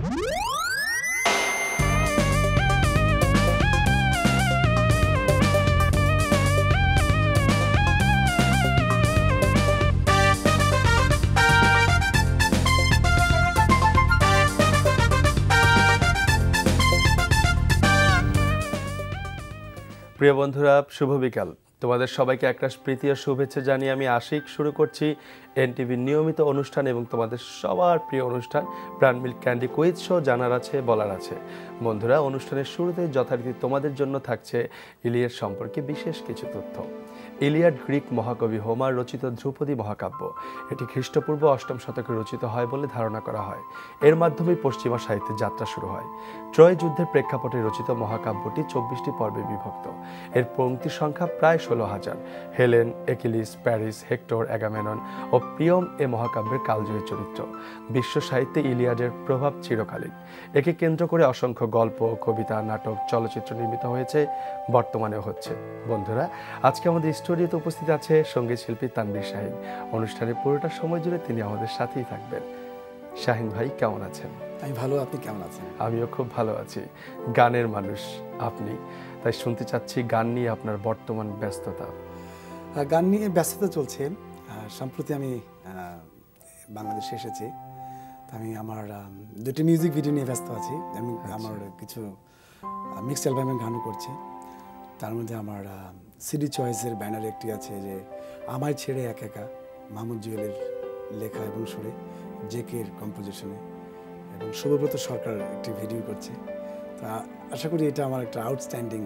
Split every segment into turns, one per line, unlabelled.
প্রিয় বন্ধুরা, শুভ বিকাল। তোমাদের সবাইকে একটা প্রীতি ও শুভেচ্ছা জানিয়ে আমি আশিক শুরু করছি এনটিভির নিয়মিত অনুষ্ঠান এবং তোমাদের সবার প্রিয় অনুষ্ঠান প্রাণ মিল্ক ক্যান্ডি কুইজ শো। জানার আছে, বলার আছে। বন্ধুরা, অনুষ্ঠানের শুরুতে যথারীতি তোমাদের জন্য থাকছে ইলিয়াড সম্পর্কে বিশেষ কিছু তথ্য। ইলিয়াড গ্রিক মহাকবি হোমার রচিত ধ্রুপদী মহাকাব্য। এটি খ্রিস্টপূর্ব ৮ম শতকে রচিত হয় বলে ধারণা করা হয়। এর মাধ্যমেই পশ্চিমা সাহিত্যের যাত্রা শুরু হয়। ট্রয় যুদ্ধের প্রেক্ষাপটে রচিত মহাকাব্যটি ২৪টি পর্বে বিভক্ত। এর পংক্তির সংখ্যা প্রায় ১৬,০০০। হেলেন, একিলিস, প্যারিস, হেক্টর, অ্যাগামেমনন ও প্রিয়ম এ মহাকাব্যের কালজয়ী চরিত্র। বিশ্ব সাহিত্যে ইলিয়াডের প্রভাব চিরকালীন। একে কেন্দ্র করে অসংখ্য গল্প, কবিতা, নাটক, চলচ্চিত্র নির্মিত হয়েছে, বর্তমানেও হচ্ছে। বন্ধুরা, আজকে আমাদের স্টুডিওতে উপস্থিত আছে সঙ্গীত শিল্পী তানভীর শাহিন। অনুষ্ঠানের পুরোটা সময় জুড়ে তিনি আমাদের সাথেই থাকবেন। শাহিন ভাই, কেমন আছেন?
আমি ভালো, আপনি কেমন আছেন?
আমিও খুব ভালো আছি। গানের মানুষ আপনি, তাই শুনতে চাচ্ছি গান নিয়ে আপনার বর্তমান ব্যস্ততা।
গান নিয়ে ব্যস্ততা চলছে। সম্প্রতি আমি বাংলাদেশে এসেছি, আমি আমার দুটি মিউজিক ভিডিও নিয়ে ব্যস্ত আছি। আমি আমার কিছু মিক্সড অ্যালবামের গানও করছি। তার মধ্যে আমার সিডি চয়েসের ব্যানার একটি আছে যে আমায় ছেড়ে একা একা, মাহমুদ জুয়েলের লেখা এবং সুরে, জেকের কম্পোজিশনে, এবং শুভব্রত সরকার একটি ভিডিও করছে। তা আশা করি এটা আমার একটা আউটস্ট্যান্ডিং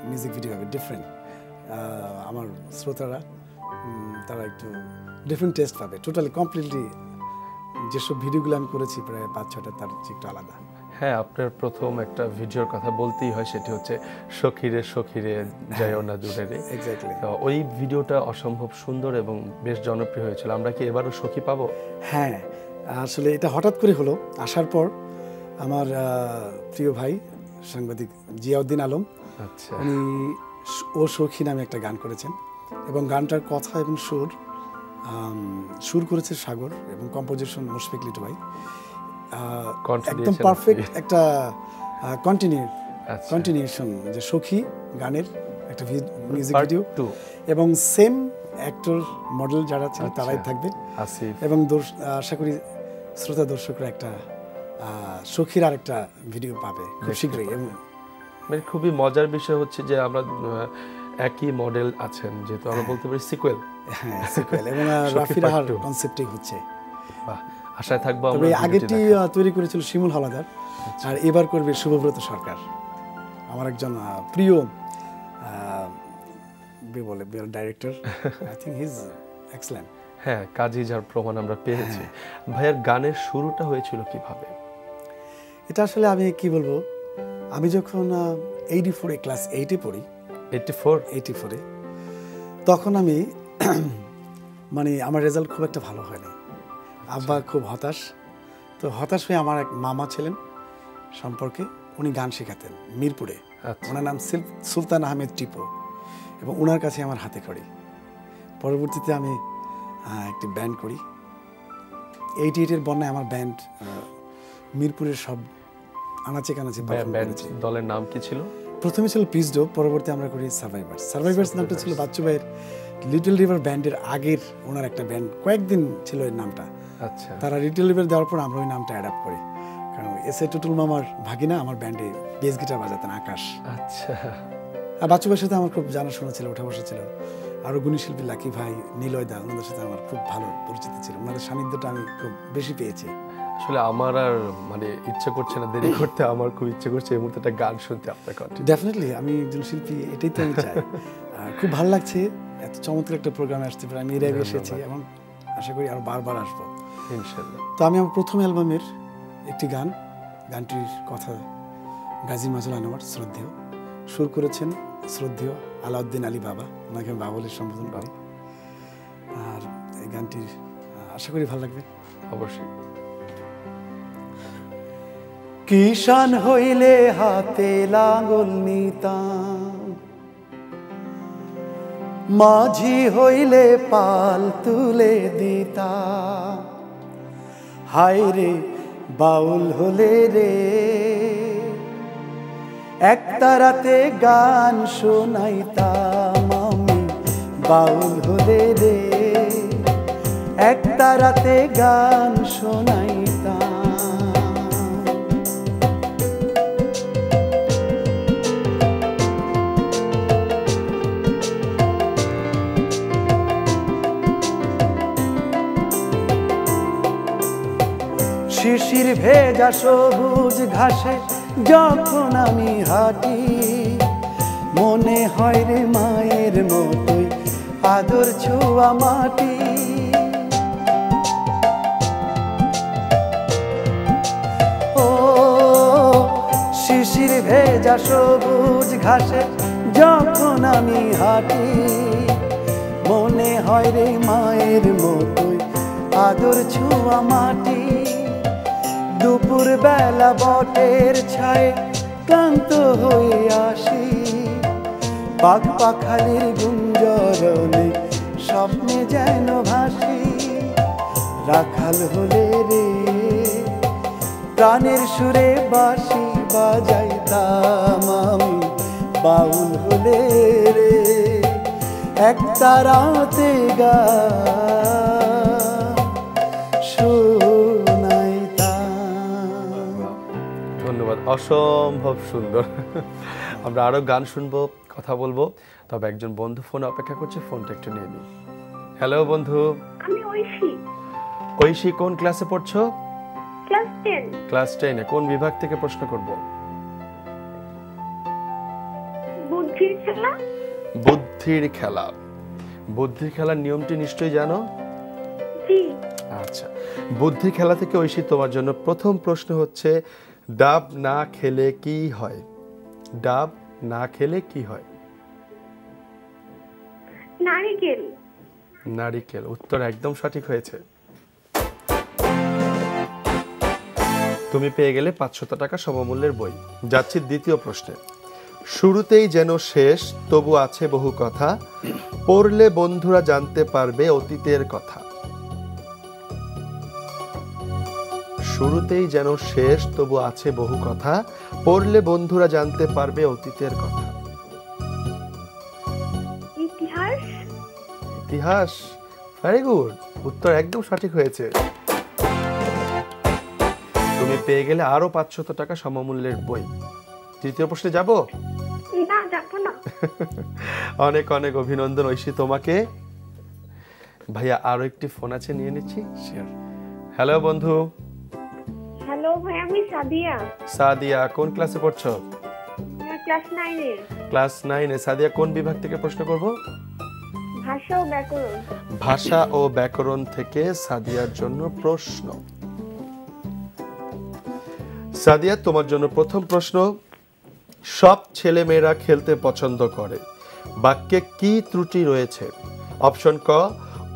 মিউজিক ভিডিও হবে, ডিফারেন্ট। আমার শ্রোতারা তারা একটু ডিফারেন্ট টেস্ট পাবে। টোটালি কমপ্লিটলি যেসব ভিডিওগুলো আমি করেছি প্রায় ৫-৬টা, তার একটু আলাদা।
হ্যাঁ, আপনার প্রথম একটা ভিডিওর কথা বলতেই হয়, সেটি হচ্ছে সখীরে সখীরে যাইও না দূরে রে।
এক্স্যাক্টলি।
তো ওই ভিডিওটা অসম্ভব সুন্দর এবং বেশ জনপ্রিয় হয়েছিল। আমরা কি এবারও সখী পাবো?
হ্যাঁ, আসলে এটা হঠাৎ করে হলো। আসার পর আমার প্রিয় ভাই সাংবাদিক জিয়াউদ্দিন আলম,
আচ্ছা,
উনি ও সখী নামে একটা গান করেছেন এবং গানটার কথা এবং সুর করেছে সাগর এবং কম্পোজিশন মুশফিক লিটু ভাই। একদম পারফেক্ট একটা কন্টিনিউশন, যে সখী গানের একটা মিউজিক ভিডিও এবং সেম অ্যাক্টর মডেল যারা ছিল তারাই থাকবে এবং আশা করি শ্রোতা দর্শকরা একটা সখীর আর একটা ভিডিও পাবে খুব শীঘ্রই।
মানে খুবই মজার বিষয় হচ্ছে যে আমরা একই মডেল আছেন, যেহেতু আমরা বলতে পারি সিকুয়েল।
হ্যাঁ, সিকুয়েল এবং রাফি রাহার কনসেপ্টই হচ্ছে।
বাহ, আশায় থাকবো।
তবে আগেরটি তৈরি করেছিল শিমুল হাওলাদার, আর এবার করবে শুভব্রত সরকার, আমার একজন প্রিয় director. I think he is excellent.
হ্যাঁ, কাজী যার প্রমাণ আমরা পেয়েছি। ভাইয়ার গানের শুরুটা হয়েছিল কিভাবে?
এটা আসলে আমি কি বলবো, আমি যখন 84-এ ক্লাস 8-এ পড়ি, 84-এ, তখন আমি মানে আমার রেজাল্ট খুব একটা ভালো হয়নি। আব্বা খুব হতাশ। তো হতাশ হয়ে আমার এক মামা ছিলেন সম্পর্কে, উনি গান শেখাতেন মিরপুরে। ওনার নাম সুলতান আহমেদ টিপু, এবং ওনার কাছে আমার হাতে খড়ি। পরবর্তীতে আমি একটি ব্যান্ড করি। 88-এর বন্যায় আমার ব্যান্ড মিরপুরের সব আনাচে কানাচে।
দলের নাম কি ছিল?
প্রথমে ছিল পিস ডো, পরবর্তী আমরা করি সার্ভাইভার্স নামটা ছিল বাচ্চু ভাইয়ের লিটল রিভার ব্যান্ডের আগের ওনার একটা ব্যান্ড, কয়েকদিন ছিল এর নামটা।
আচ্ছা,
তারা লিটল রিভার দেওয়ার পর আমরা ওই নামটা অ্যাডাপ্ট করি, কারণ এসে টুটুল মামার ভাগিনা আমার ব্যান্ডে বেস গিটার বাজাতেন, আকাশ।
আচ্ছা,
আর বাচ্চু ভাইয়ের সাথে আমার খুব জানাশোনা ছিল, ওঠা বসা ছিল। আরও গুণী শিল্পী লাকি ভাই, নিলয় দা, ওনাদের সাথে আমার খুব ভালো পরিচিতি ছিল। ওনাদের সান্নিধ্যটা আমি খুব বেশি পেয়েছি।
আসলে আমার আর মানে ইচ্ছে করছে না দেরি করতে, আমার খুব ইচ্ছে করছে এই মুহূর্তে একটা গান শুনতে আপনার কাছে।
ডেফিনেটলি, আমি একজন শিল্পী, এটাই তো আমি চাই। খুব ভালো লাগছে, এত চমৎকার একটা প্রোগ্রামে আসতে পারে। আমি এর আগে এসেছি এবং আশা করি আরও বারবার আসবো
ইনশাআল্লাহ।
তো আমি আমার প্রথম অ্যালবামের একটি গানটির কথা গাজী মাজুল আনোয়ার শ্রদ্ধেয়, সুর করেছেন শ্রদ্ধেয় আলাউদ্দিন আলী বাবা, ওনাকে আমি বাবা বলে সম্বোধন করি। আর এই গানটির আশা করি ভালো লাগবে।
অবশ্যই।
কিষান হইলে হাতে লাঙ্গল নিতাম, মাঝি হইলে পাল তুলে দিতাম, হায় রে বাউল হলে রে, এক তারাতে গান শোনাইতাম আমি, বাউল হলে রে, এক তারাতে গান শোনাইতাম। শিশির ভেজা সবুজ ঘাসে যখন আমি হাঁটি, মনে হয় রে মায়ের মতোই আদর ছোঁয়া মাটি। ও শিশির ভেজা সবুজ ঘাসে যখন আমি হাঁটি, মনে হয় রে মায়ের মতোই আদর ছোঁয়া মাটি। দুপুর বেলা বটের ছায়ে ক্লান্ত হয়ে আসি, পাখ পাখালির গুঞ্জরণে স্বপ্নে যেন ভাসি। রাখাল হলে রে, প্রাণের সুরে বাঁশি বাজাইতাম আমি, বাউল হলে রে, এক তারাতে গান শোনাইতাম।
ধন্যবাদ, অসম্ভব সুন্দর। আমরা আরো গান শুনবো, কথা বলবো, তবে একজন বন্ধু ফোনে অপেক্ষা করছে, ফোনটা একটু নিয়ে নিই। হ্যালো বন্ধু।
আমি ঐশী।
ঐশী, কোন ক্লাসে পড়ছো?
ক্লাস 10।
ক্লাস 10-এ। কোন বিভাগ থেকে প্রশ্ন করব?
বুদ্ধির খেলা।
বুদ্ধির খেলা। বুদ্ধির খেলার নিয়মটি নিশ্চয়ই জানো?
জি।
আচ্ছা, বুদ্ধির খেলা থেকে ঐশী তোমার জন্য প্রথম প্রশ্ন হচ্ছে, ডাব না খেলে কি হয়? ডাব না খেলে কি হয়?
নারিকেল।
নারিকেল। উত্তর একদম সঠিক হয়েছে। তুমি পেয়ে গেলে 500 টাকা সমমূল্যের বই। যাচ্ছি দ্বিতীয় প্রশ্নে। শুরুতেই যেন শেষ, তবু আছে বহু কথা, পড়লে বন্ধুরা জানতে পারবে অতীতের কথা। শুরুতেই যেন শেষ, তবু আছে বহু কথা, পড়লে বন্ধুরা জানতে পারবে অতীতের কথা।
ইতিহাস।
ইতিহাস। ভেরি গুড, উত্তর একদম সঠিক হয়েছে। তুমি পেয়ে গেলে আরো 500 টাকা সমমূল্যের বই। তৃতীয় প্রশ্নে যাব?
না, যাবো না।
অনেক অনেক অভিনন্দন ঐশী তোমাকে। ভাইয়া আরো একটি ফোন আছে, নিয়ে নিচ্ছি। হ্যালো বন্ধু।
হ্যালো ভাই, আমি সাদিয়া।
সাদিয়া, কোন ক্লাসে পড়ছো?
ক্লাস 9-এ।
ক্লাস 9-এ। সাদিয়া, কোন বিভাগ থেকে প্রশ্ন করব?
ভাষা ও ব্যাকরণ।
ভাষা ও ব্যাকরণ থেকে সাদিয়ার জন্য প্রশ্ন। সাদিয়া, তোমার জন্য প্রথম প্রশ্ন, সব ছেলে মেয়েরা খেলতে পছন্দ করে, বাক্যে কি ত্রুটি রয়েছে? অপশন ক,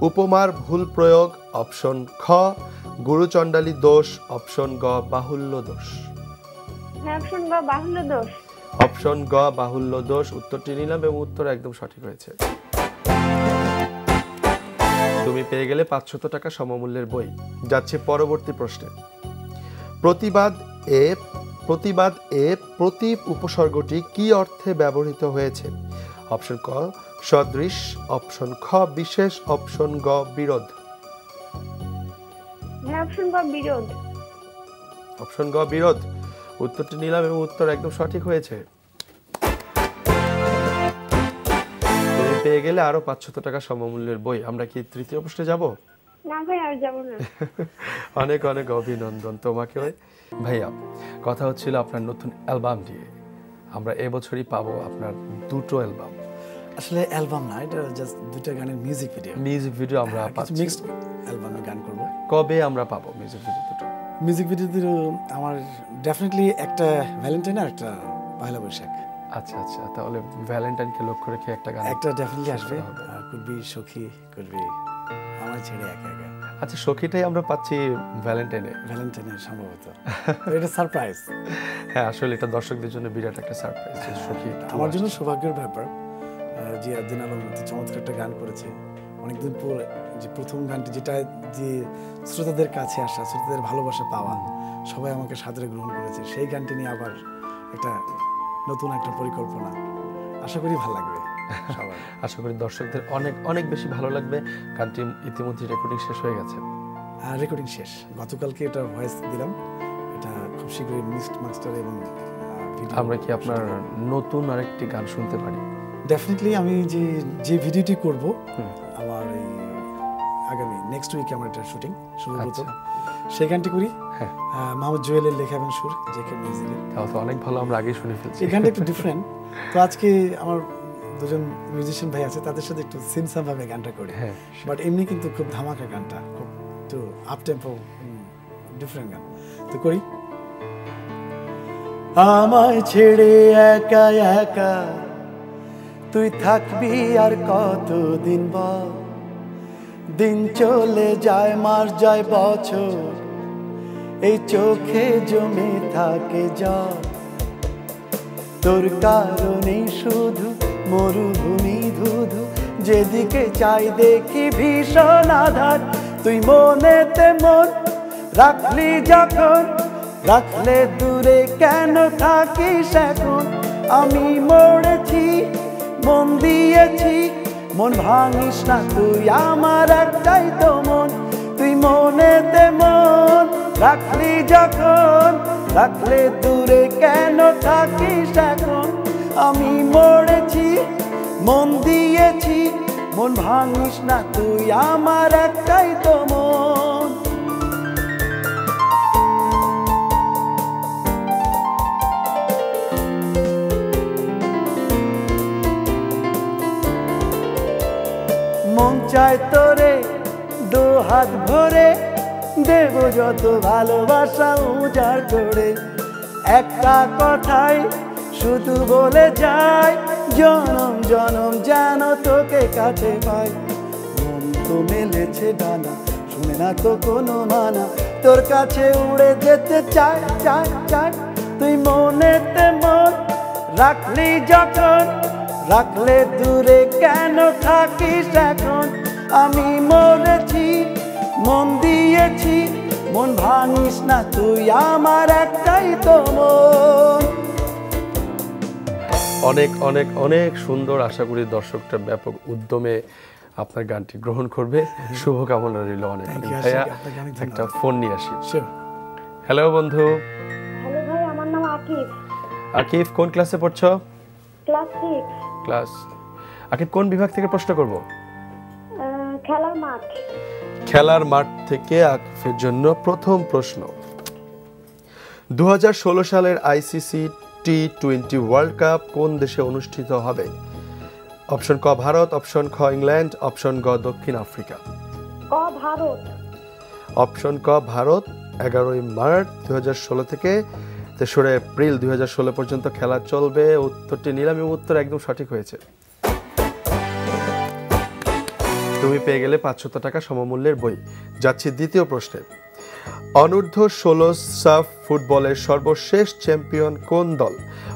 উপমার ভুল প্রয়োগ, অপশন খ, গুরুচণ্ডালী দোষ, অপশন গ, বাহুল্য দোষ।
অপশন গ, বাহুল্য দোষ।
অপশন গ, বাহুল্য দোষ। উত্তরটি নিলাম এবং উত্তর একদম সঠিক হয়েছে। তুমি পেয়ে গেলে 500 টাকা সমমূল্যের বই। যাচ্ছে পরবর্তী প্রশ্নে। প্রতিবাদ এ প্রতীপ উপসর্গটি কি অর্থে ব্যবহৃত হয়েছে? অপশন ক, সদৃশ, অপশন খ, বিশেষ, অপশন গ, বিরোধ।
অপশন গ, বিরোধ।
অপশন গ, বিরোধ। উত্তরটি নিলাম এবং উত্তর একদম সঠিক হয়েছে। তুমি পেয়ে গেলে আরো 500 টাকা সমমূল্যের বই। আমরা কি তৃতীয় প্রশ্নে যাব?
না ভাই, আর যাব না।
অনেক অনেক অভিনন্দন তোমাকে। ভাইয়া, কথা হচ্ছিল আপনার নতুন অ্যালবাম নিয়ে। আমরা এবছরই পাবো আপনার দুটো অ্যালবাম।
আসলে অ্যালবাম না, এটা জাস্ট দুটো গানের মিউজিক ভিডিও।
মিউজিক ভিডিও আমরা পাচ্ছি।
মিক্সড অ্যালবামে গান করব।
কবে আমরা পাবো মিউজিক ভিডিও দুটো?
মিউজিক ভিডিও দুটো আমার ডেফিনেটলি একটা ভ্যালেন্টাইন আর একটা পয়লা বৈশাখ।
আচ্ছা আচ্ছা, তাহলে ভ্যালেন্টাইনকে লক্ষ্য রেখে একটা গান।
একটা ডেফিনেটলি আসবে। কুড বি সখী, কুড বি আমার ছেড়ে একা একা।
আচ্ছা, সখীটাই আমরা পাচ্ছি ভ্যালেন্টাইনে।
ভ্যালেন্টাইনে সম্ভবত। এটা সারপ্রাইজ।
হ্যাঁ, আসলে এটা দর্শকদের জন্য বিরাট একটা সারপ্রাইজ। সখী
আমার জন্য সৌভাগ্যের ব্যাপার। জিয়াউদ্দিন আলম চমৎকার একটা গান করেছে, অনেকদিন পর যে প্রথম গানটি, যেটা যে শ্রোতাদের কাছে আসা, শ্রোতাদের ভালোবাসা পাওয়া, সবাই আমাকে সাদরে গ্রহণ করেছে, সেই গানটি নিয়ে আবার একটা নতুন একটা পরিকল্পনা। আশা করি ভালো লাগবে সবার।
আশা করি দর্শকদের অনেক অনেক বেশি ভালো লাগবে। গানটি ইতিমধ্যে রেকর্ডিং শেষ হয়ে গেছে।
রেকর্ডিং শেষ, গতকালকে এটা ভয়েস দিলাম, এটা খুব শীঘ্রই মিক্সড মাস্টার এবং ভিডিও।
আমরা কি আপনার নতুন আরেকটি গান শুনতে পারি?
ডেফিনেটলি। আমি যে ভিডিওটি করব আমার এই আগামী নেক্সট উইকে আমার এটা শুটিং শুরু হতো, সেই গানটি করি।
হ্যাঁ,
মোহাম্মদ জুয়েলের লেখা এবং সুর, জেকে মিউজিকে।
তাও তো অনেক ভালো, আমরা আগেই শুনে ফেলছি।
এই গানটা একটু ডিফারেন্ট। তো আজকে আমার দুজন মিউজিশিয়ান ভাই আছে, তাদের সাথে একটু সিমসাম ভাবে গানটা করি।
হ্যাঁ,
বাট এমনি কিন্তু খুব ধামাকা গানটা, খুব একটু আপ টেম্পো ডিফারেন্ট গান। তো করি। আমায় ছেড়ে একা একা তুই থাকবি আর কতদিন বল, দিন চলে যায়, মাস যায় বছর, এই চোখে জমে থাকে জল, তোর কারণে শুধু মরুভূমি ধুধু, যেদিকে চাই দেখি ভীষণ আধার, তুই মনেতে মন রাখলি যখন, রাখলে দূরে কেন থাকিস এখন, আমি মরেছি মন দিয়েছি, মন ভাঙিস না তুই আমার একটাই তো মন, তুই মনেতে মন রাখলি যখন, রাখলে দূরে কেন থাকিস এখন, আমি মরেছি মন দিয়েছি, মন ভাঙিস না তুই আমার একটাই তো মন। মন চায় তোরে দু হাত ভরে, দেব যত ভালোবাসা উজাড় করে, একটা কথাই শুধু বলে যায়, জনম জনম যেন তোকে কাছে পাই, মন তো মেলেছে ডানা, শুনে না তো কোনো মানা, তোর কাছে উড়ে যেতে চাই চাই চাই, তুই মনেতে মন রাখলি যখন, রাখলে দূরে কেন থাকিস এখন, আমি মরেছি মন দিয়েছি, মন ভাঙিস না তুই আমার একটাই তো মন।
অনেক অনেক অনেক সুন্দর। আশা করি দর্শকটা ব্যাপক উদ্যমে আপনার গানটি গ্রহণ করবে। শুভকামনা রইল অনেক। ভাইয়া একটা ফোন নিয়ে আসি। হ্যালো বন্ধু।
হ্যালো ভাই, আমার নাম আকিব।
আকিব, কোন ক্লাসে পড়ছো?
ক্লাস 6।
ক্লাস। আকিব, কোন বিভাগ থেকে প্রশ্ন করব?
খেলার মাঠ।
খেলার মাঠ থেকে আকিফের জন্য প্রথম প্রশ্ন। 2016 সালের আইসিসি টি-20 ওয়ার্ল্ড কাপ কোন দেশে অনুষ্ঠিত হবে? অপশন ক ভারত, অপশন খ ইংল্যান্ড, অপশন গ দক্ষিণ আফ্রিকা।
ক ভারত।
অপশন ক ভারত। 11 মার্চ 2016 থেকে 3 এপ্রিল 2016 পর্যন্ত খেলা চলবে। উত্তরটি নিলাম এবং উত্তর একদম সঠিক হয়েছে। তুমি পেয়ে গেলে 500 টাকা সমমূল্যের বই। যাচ্ছি দ্বিতীয় প্রশ্নে। অনূর্ধ্ব 16 সাফ ফুটবলের সর্বশেষ চ্যাম্পিয়ন কোন দল?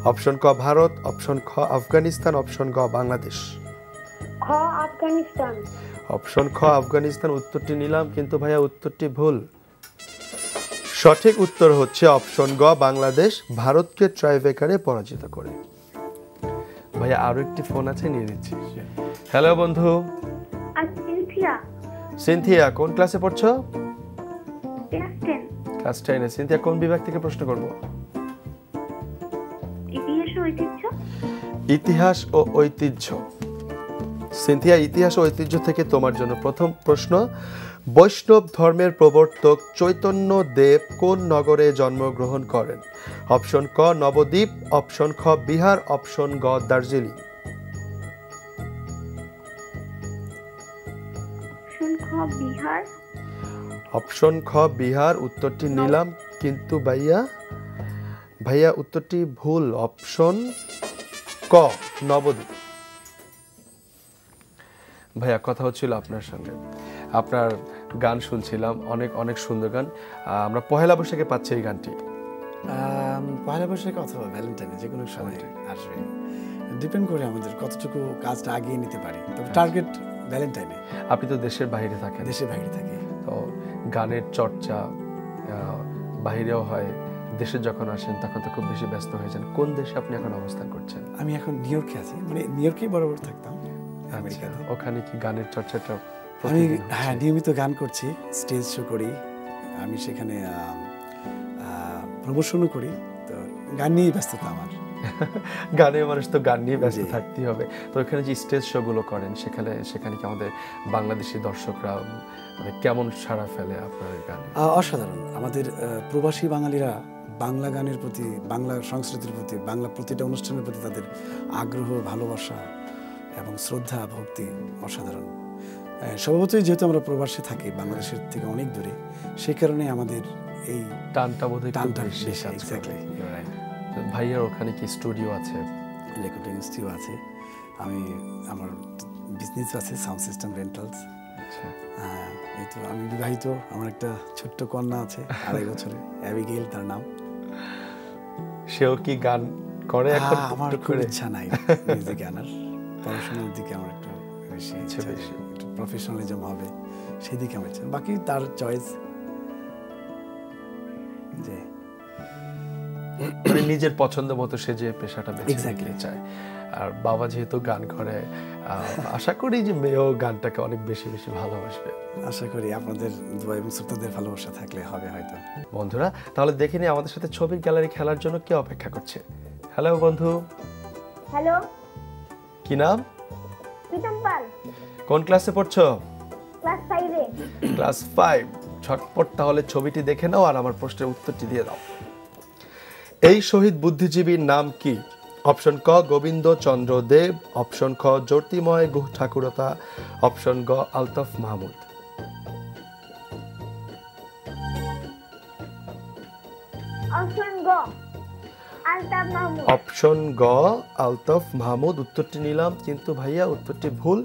অপশন ক ভারত, অপশন খ আফগানিস্তান, অপশন গ বাংলাদেশ।
খ আফগানিস্তান।
অপশন খ আফগানিস্তান। উত্তরটি নিলাম, কিন্তু ভাইয়া উত্তরটি ভুল। সঠিক উত্তর হচ্ছে অপশন গ বাংলাদেশ, ভারতকে ট্রাইব্রেকারে পরাজিত করে। ভাইয়া আরো একটি ফোন আছে, নিয়ে নিচ্ছি। হ্যালো বন্ধু।
সিনথিয়া।
সিনথিয়া, কোন ক্লাসে পড়ছো?
ক্লাস 10।
ক্লাস 10 এ। সিনথিয়া, কোন বিভাগ থেকে প্রশ্ন করব?
ইতিহাস ও ঐতিহ্য।
ইতিহাস ও ঐতিহ্য। সিনথিয়া, ইতিহাস ও ঐতিহ্য থেকে তোমার জন্য প্রথম প্রশ্ন। বৈষ্ণব ধর্মের প্রবর্তক চৈতন্য দেব কোন নগরে জন্মগ্রহণ করেন? অপশন ক নবদ্বীপ, অপশন খ বিহার, অপশন গ দার্জিলিং।
অপশন খ বিহার।
অপশন খ বিহার। উত্তরটি নিলাম, কিন্তু ভাইয়া উত্তরটি ভুল। অপশন ক নবদ্বীপ। ভাইয়া কথা হচ্ছিল আপনার সঙ্গে, আপনার গান শুনছিলাম, অনেক অনেক সুন্দর গান। আমরা পহেলা বৈশাখে পাচ্ছি এই গানটি।
পয়লা বৈশাখে অথবা ভ্যালেন্টাইনে, যে কোনো সময় আসবে। ডিপেন্ড করে আমাদের কতটুকু কাজটা আগিয়ে নিতে পারি। তবে টার্গেট ভ্যালেন্টাইনে।
আপনি তো দেশের বাইরে থাকেন,
দেশের বাইরে থাকি।
তো গানের চর্চা বাইরেও হয়, দেশে যখন আসেন তখন তো খুব বেশি ব্যস্ত হয়ে যান। কোন দেশে আপনি এখন অবস্থান করছেন?
আমি এখন নিউ ইয়র্কে আছি, মানে নিউ ইয়র্কেই বরাবর থাকতাম আমেরিকাতে।
ওখানে কি গানের চর্চাটা
আমি
প্রতিদিন হচ্ছে?
হ্যাঁ নিয়মিত গান করছি, স্টেজ শো করি, আমি সেখানে প্রমোশনও করি, তো গান নিয়েই ব্যস্ততা আমার।
গানে মানুষ তো গান নিয়ে ব্যস্ত
জি।
থাকতেই হবে। তো এখানে যে স্টেজ শো গুলো করেন সেখানে কি আমাদের বাংলাদেশি দর্শকরা মানে কেমন সাড়া ফেলে আপনার এই গানে?
অসাধারণ। আমাদের প্রবাসী বাঙালিরা বাংলা গানের প্রতি, বাংলা সংস্কৃতির প্রতি, বাংলা প্রতিটা অনুষ্ঠানের প্রতি তাদের আগ্রহ, ভালোবাসা এবং শ্রদ্ধা, ভক্তি অসাধারণ। স্বভাবতই যেহেতু আমরা প্রবাসে থাকি, বাংলাদেশের থেকে অনেক দূরে, সেই কারণে আমাদের এই
টানটা বোধহয় খুব
টানটা
বেশি
বেশি,
কাজ করে।
exactly, you're right.
তো ভাইয়ার ওখানে কি স্টুডিও আছে?
রেকর্ডিং স্টুডিও আছে, আমি আমার বিজনেস আছে, সাউন্ড সিস্টেম রেন্টালস।
আচ্ছা।
এই তো আমি বিবাহিত, আমার একটা ছোট্ট কন্যা আছে 2.5 বছরের, অ্যাবিগেল তার নাম।
সেও কি গান করে এখন?
আমার
টুকটুক
খুব
করে?
ইচ্ছা নাই মিউজিক আনার, পড়াশোনার দিকে আমার একটু বেশি ইচ্ছা,
বেশি।
একটু প্রফেশনালিজম হবে সেই দিকে আমার ইচ্ছা, বাকি তার চয়েস। যে
মানে নিজের পছন্দ মতো সে যে পেশাটা বেছে
Exactly.
নিতে চায়। আর বাবা যেহেতু গান করে, আশা করি যে মেয়েও গানটাকে অনেক বেশি বেশি ভালোবাসবে।
আশা করি আপনাদের দোয়া এবং শ্রোতাদের ভালোবাসা থাকলে হবে হয়তো।
বন্ধুরা, তাহলে দেখে নিই আমাদের সাথে ছবির গ্যালারি খেলার জন্য কে অপেক্ষা করছে। হ্যালো বন্ধু,
হ্যালো,
কি নাম?
প্রীতম পাল,
কোন ক্লাসে পড়ছো?
ক্লাস 5-এ।
ক্লাস 5। ঝটপট তাহলে ছবিটি দেখে নাও আর আমার প্রশ্নের উত্তরটি দিয়ে দাও। এই শহীদ বুদ্ধিজীবীর নাম কি? অপশন ক গোবিন্দ চন্দ্র দেব, অপশন খ জ্যোতির্ময় গুহ ঠাকুরতা, অপশন গ আলতাফ মাহমুদ।
অপশন গ, আলতাফ মাহমুদ।
অপশন গ আলতাফ মাহমুদ উত্তরটি নিলাম, কিন্তু ভাইয়া উত্তরটি ভুল।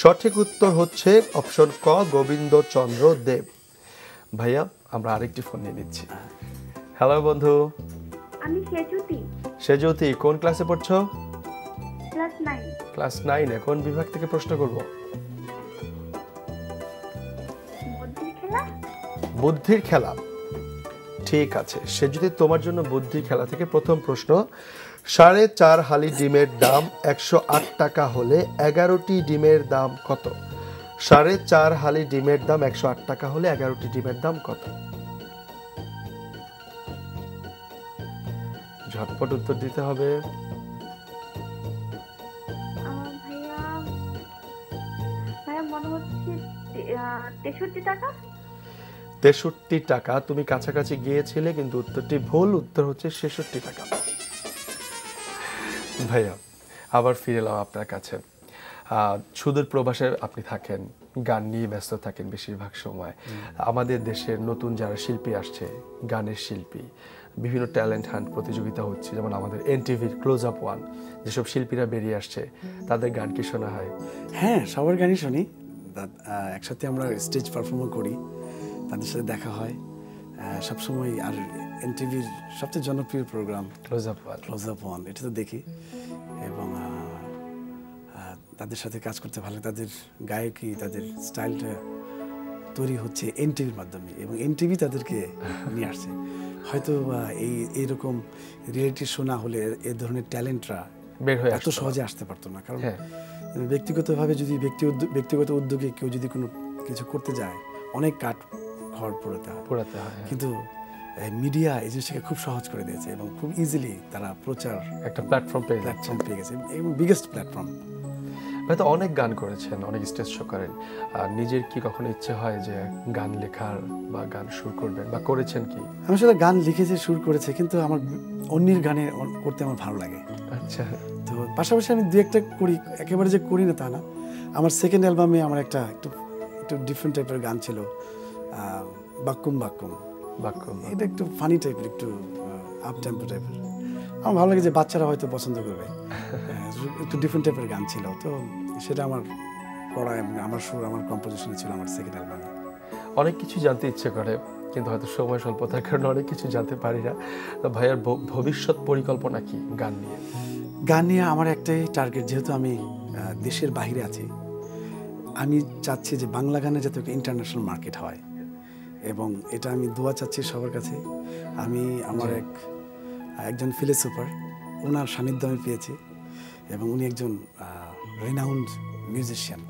সঠিক উত্তর হচ্ছে অপশন ক গোবিন্দ চন্দ্র দেব। ভাইয়া, আমরা আরেকটি ফোন নিয়ে নিচ্ছি। হ্যালো বন্ধু,
আমি সেজুতি,
সেজুতি, কোন ক্লাসে পড়ছো?
ক্লাস 9।
ক্লাস 9। কোন বিভাগ থেকে প্রশ্ন করব?
বুদ্ধির খেলা।
বুদ্ধির খেলা। ঠিক আছে, সে যদি তোমার জন্য বুদ্ধির খেলা থেকে প্রথম প্রশ্ন। 4.5 হালি ডিমের দাম 108 টাকা হলে 11টি ডিমের দাম কত? 4.5 হালি ডিমের দাম 108 টাকা হলে 11টি ডিমের দাম কত? ঝটপট উত্তর দিতে হবে।
ভাইয়া, ভাইয়া মনে হচ্ছে 63 টাকা।
63 টাকা। তুমি কাছাকাছি গিয়েছিলে, কিন্তু উত্তরটি ভুল। উত্তর হচ্ছে 66 টাকা। ভাইয়া, আবার ফিরে এলাম আপনার কাছে। সুদূর প্রবাসে আপনি থাকেন, গান নিয়ে ব্যস্ত থাকেন বেশিরভাগ সময়। আমাদের দেশের নতুন যারা শিল্পী আসছে, গানের শিল্পী, বিভিন্ন ট্যালেন্ট হান্ট প্রতিযোগিতা হচ্ছে, যেমন আমাদের এনটিভির ক্লোজ আপ 1, যেসব শিল্পীরা বেরিয়ে আসছে তাদের গান কি শোনা হয়?
হ্যাঁ, সবার গানই শুনি। একসাথে আমরা স্টেজ পারফর্মও করি, তাদের সাথে দেখা হয় সবসময়। আর এনটিভির সবচেয়ে জনপ্রিয় প্রোগ্রাম
ক্লোজ আপ 1,
এটা তো দেখি, এবং তাদের সাথে কাজ করতে ভালো। তাদের গায়কী, তাদের স্টাইলটা তৈরি হচ্ছে এনটিভির মাধ্যমে, এবং এনটিভি তাদেরকে নিয়ে আসছে। হয়তো এইরকম রিয়েলিটি শো না হলে এ ধরনের ট্যালেন্টরা
বের হয়ে
এত সহজে আসতে পারতো না। কারণ
হ্যাঁ,
ব্যক্তিগতভাবে যদি ব্যক্তিগত উদ্যোগে কেউ যদি কোনো কিছু করতে যায়, অনেক কাঠ খড় পোড়াতে হয়।
হ্যাঁ।
কিন্তু মিডিয়া এই জিনিসটাকে খুব সহজ করে দিয়েছে, এবং খুব ইজিলি তারা প্রচার
একটা প্ল্যাটফর্ম
পেয়ে গেছে, এবং বিগেস্ট প্ল্যাটফর্ম।
হয়তো অনেক গান করেছেন, অনেক স্টেজ শো করেন। আর নিজের কি কখনো ইচ্ছে হয় যে গান লেখার বা গান সুর করবেন, বা করেছেন কি?
আমি আসলে গান লিখেছি, সুর করেছি, কিন্তু আমার অন্যের গানে করতে আমার ভালো লাগে।
আচ্ছা,
তো পাশাপাশি আমি দু একটা করি, একেবারে যে করি না তা না। আমার সেকেন্ড অ্যালবামে আমার একটু ডিফারেন্ট টাইপের গান ছিল, বাক্কুম বাক্কুম। এটা একটু ফানি টাইপের, একটু আপ টেম্পো টাইপের। আমার ভালো লাগে যে বাচ্চারা হয়তো পছন্দ করবে। একটু ডিফারেন্ট টাইপের গান ছিল, তো সেটা আমার করা, এবং আমার সুর, আমার কম্পোজিশনে ছিল আমার সেকেন্ড অ্যালবামে।
অনেক কিছু জানতে ইচ্ছে করে, কিন্তু হয়তো সময় স্বল্পতার কারণে অনেক কিছু জানতে পারি না। তো ভাইয়ার ভবিষ্যৎ পরিকল্পনা কি গান নিয়ে?
গান নিয়ে আমার একটাই টার্গেট, যেহেতু আমি দেশের বাইরে আছি, আমি চাচ্ছি যে বাংলা গানে যাতে একটা ইন্টারন্যাশনাল মার্কেট হয়, এবং এটা আমি দোয়া চাচ্ছি সবার কাছে। আমি আমার একজন ফিলোসোফার, ওনার সান্নিধ্য আমি পেয়েছি, এবং উনি একজন রেনাউন্ড মিউজিশিয়ান,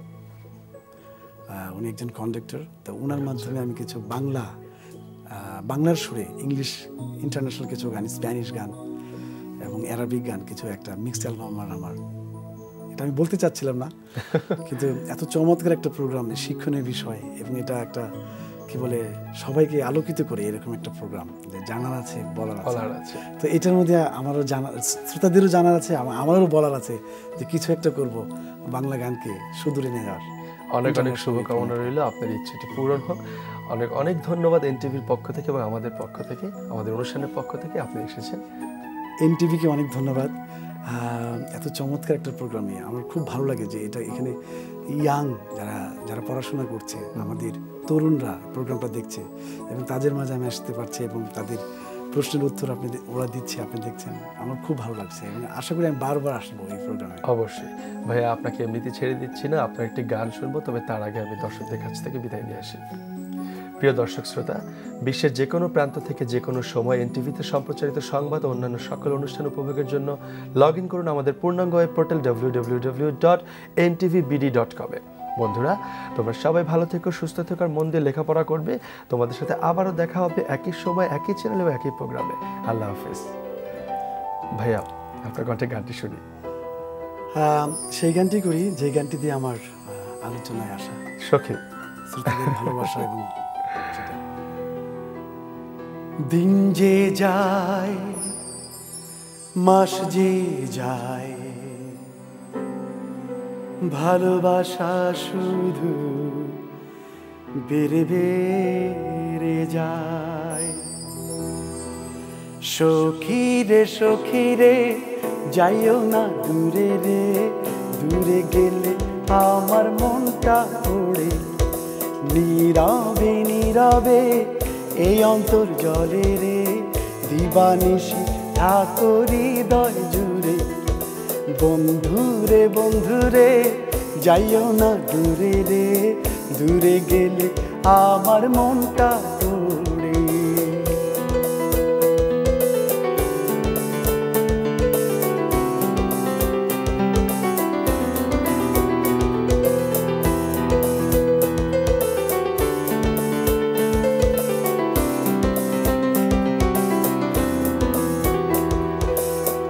উনি একজন কন্ডাক্টর। তো ওনার মাধ্যমে আমি কিছু বাংলার সুরে ইংলিশ ইন্টারন্যাশনাল কিছু গান, স্প্যানিশ গান এবং অ্যারাবিক গান কিছু একটা মিক্সড অ্যালবাম আমার এটা আমি বলতে চাচ্ছিলাম না, কিন্তু এত চমৎকার একটা প্রোগ্রাম, শিক্ষণীয় বিষয়, এবং এটা একটা কি বলে সবাইকে আলোকিত করে এরকম একটা প্রোগ্রাম, যে জানার আছে বলার আছে। তো এটার মধ্যে আমারও শ্রোতাদেরও জানার আছে, আমারও বলার আছে যে কিছু একটা করব বাংলা গানকে সুদূরে নিয়ে যাওয়ার।
অনেক অনেক শুভকামনা রইল, আপনার ইচ্ছেটি পূরণ হোক। অনেক অনেক ধন্যবাদ এনটিভির পক্ষ থেকে এবং আমাদের পক্ষ থেকে, আমাদের অনুষ্ঠানের পক্ষ থেকে আপনি এসেছেন।
এনটিভিকে অনেক ধন্যবাদ, এত চমৎকার একটা প্রোগ্রামে আমার খুব ভালো লাগে যে এখানে ইয়াং যারা পড়াশোনা করছে, আমাদের তরুণরা প্রোগ্রামটা দেখছে, এবং তাদের মাঝে আমি আসতে পারছি, এবং তাদের প্রশ্নের উত্তর ওরা দিচ্ছে, আপনি দেখছেন, আমার খুব ভালো লাগছে, এবং আশা করি আমি বারবার আসবো এই প্রোগ্রামে।
অবশ্যই ভাইয়া, আপনাকে এমনিতে ছেড়ে দিচ্ছি না, আপনার একটি গান শুনবো, তবে তার আগে আমি দর্শকদের কাছ থেকে বিদায় নিয়ে আসি। প্রিয় দর্শক শ্রোতা, বিশ্বের যে কোনো প্রান্ত থেকে যে কোনো সময় এনটিভিতে সম্প্রচারিত সংবাদ ও অন্যান্য সকল অনুষ্ঠান উপভোগের জন্য লগ ইন করুন আমাদের পূর্ণাঙ্গ ওয়েব পোর্টাল www.ntvbd.com এ। বন্ধুরা, তোমরা সবাই ভালো থেকো, সুস্থ থেকো, আর মন দিয়ে লেখাপড়া করবে। তোমাদের সাথে আবারও দেখা হবে একই সময়, একই চ্যানেলে, একই প্রোগ্রামে। আল্লাহ হাফেজ। ভাইয়া, আপনার কণ্ঠে গানটি শুনি।
সেই গানটি করি যে গানটি দিয়ে আমার আলোচনায় আসা,
সখী,
শ্রোতাদের ভালোবাসা। এবং দিন যে যায়, মাস যে যায়, ভালোবাসা শুধু বেড়ে বেড়ে যায়। সখী রে যাইও না দূরে রে, দূরে গেলে আমার মনটা ওড়ে। নীরবে নীরবে এই অন্তর জলে রে, দিবানিশি ঠাকুরি হৃদয় জুড়ে। বন্ধুরে যাইও না দূরে রে, দূরে গেলে আমার মনটা তোড়ে।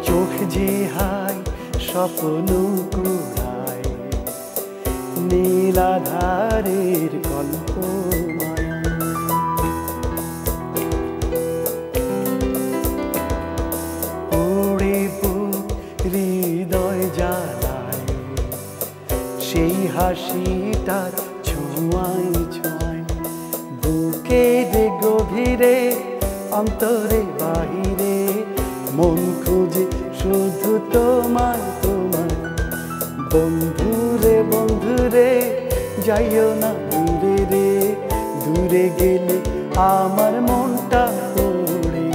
চোখ যে হায় স্বপ্ন কুড়ায়, নীলাধারের কল্পনায়। ওরে বুক হৃদয় জ্বালায়, সেই হাসিটার ছোঁয়ায় ছোঁয়ায়। বুকের গভীরে অন্তরে বাহিরে মন খুঁজে শুধু তোমার। বন্ধুরে যাইও না দূরে রে, দূরে গেলে আমার মনটা ওড়ে।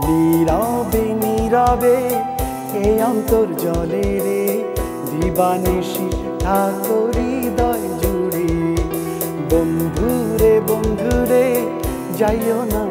নীরবে এই অন্তর জলে রে, দিবানিশি ঠাকুরি হৃদয় জুড়ে। বন্ধুরে যাইও না